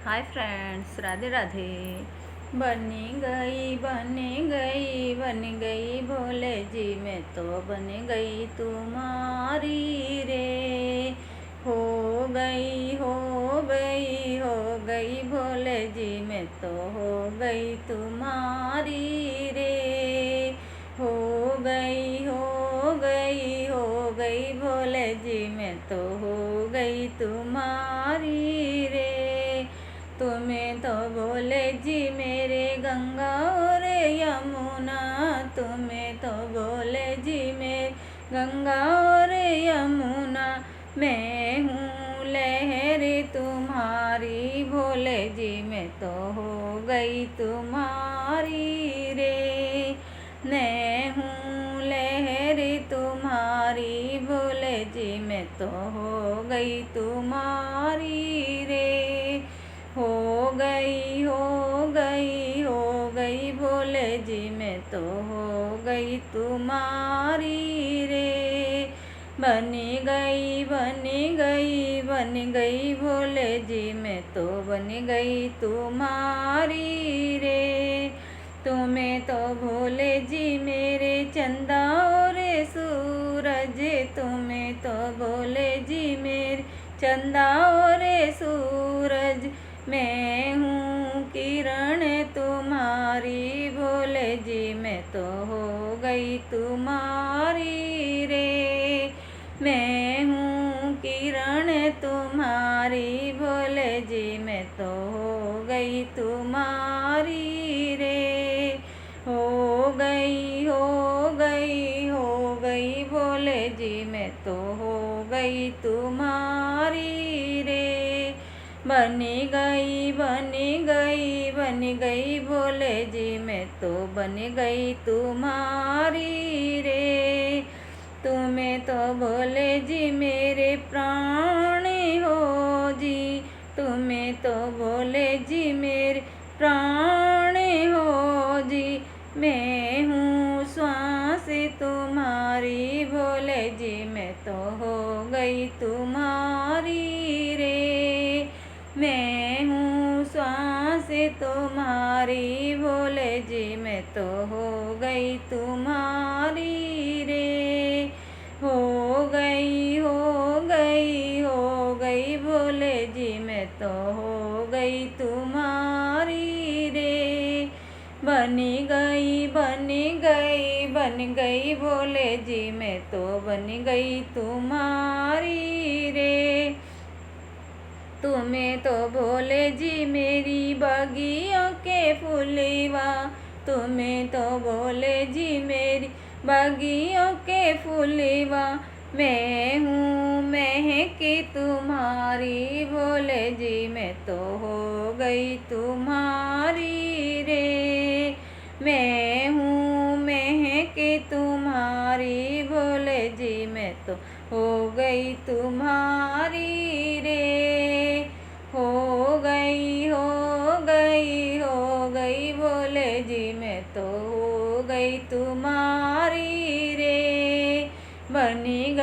Hi friends, Radhe Radhe. बनी गई बनी गई बन गई भोले जी, मैं तो बन गई तुम्हारी रे। हो गई हो गई हो गई भोले जी, मैं तो हो गई तुम्हारी रे। हो गई हो गई हो गई भोले जी, मैं तो हो गई तुम्हारी रे। तुम्हें तो बोले जी मेरे गंगा और यमुना, तुम्हें तो बोले जी मेरे गंगा और यमुना। मैं हूँ लहर तुम्हारी भोले जी, मैं तो हो गई तुम्हारी रे। मैं हूँ लहर तुम्हारी भोले जी, मैं तो हो गई तुम्हारी रे। हो गई भोले जी, मैं तो हो गई तुम्हारी रे। बनी गई भोले जी, मैं तो बन गई तुम्हारी रे। तुम्हें तो भोले जी मेरे चंदा और सूरज, तुम्हें तो भोले जी मेरे चंदा और सूरज। मैं हूँ किरण तुम्हारी भोले जी, मैं तो हो गई तुम्हारी रे। मैं हूँ किरण तुम्हारी भोले जी, मैं तो हो गई तुम्हारी रे। हो गई भोले जी, मैं तो हो गई तुम्हारी रे। बनी गई भोले जी, मैं तो बन गई तुम्हारी रे। तुम्हें तो भोले जी मेरे प्राण हो जी, तुम्हें तो भोले जी मेरे प्राण हो जी। मैं हूँ श्वास तुम्हारी भोले जी, मैं तो हो गई तुम्हारी रे। मैं हूँ श्वास तुम्हारी भोले जी, मैं तो हो गई तुम्हारी रे। हो गई भोले जी, मैं तो हो गई तुम्हारी रे। बनी गई भोले जी, मैं तो बन गई तुम्हारी रे। तुम्हें तो भोले जी मेरी बागियों के फूलवा, तुम्हें तो भोले जी मेरी बागियों के फूलवा। मैं हूँ महकी तुम्हारी भोले जी, मैं तो हो गई तुम्हारी रे। मैं हूँ महकी तुम्हारी भोले जी, मैं तो हो गई तुम्हारी रे। हो गई भोले जी, मैं तो हो गई तुम्हारी रे। बनी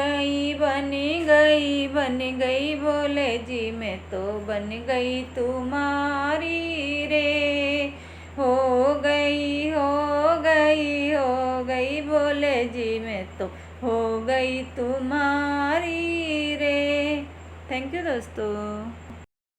गई भोले जी, मैं तो बन गई तुम्हारी रे। हो गई भोले जी, मैं तो हो गई तुम्हारी रे। थैंक यू दोस्तों।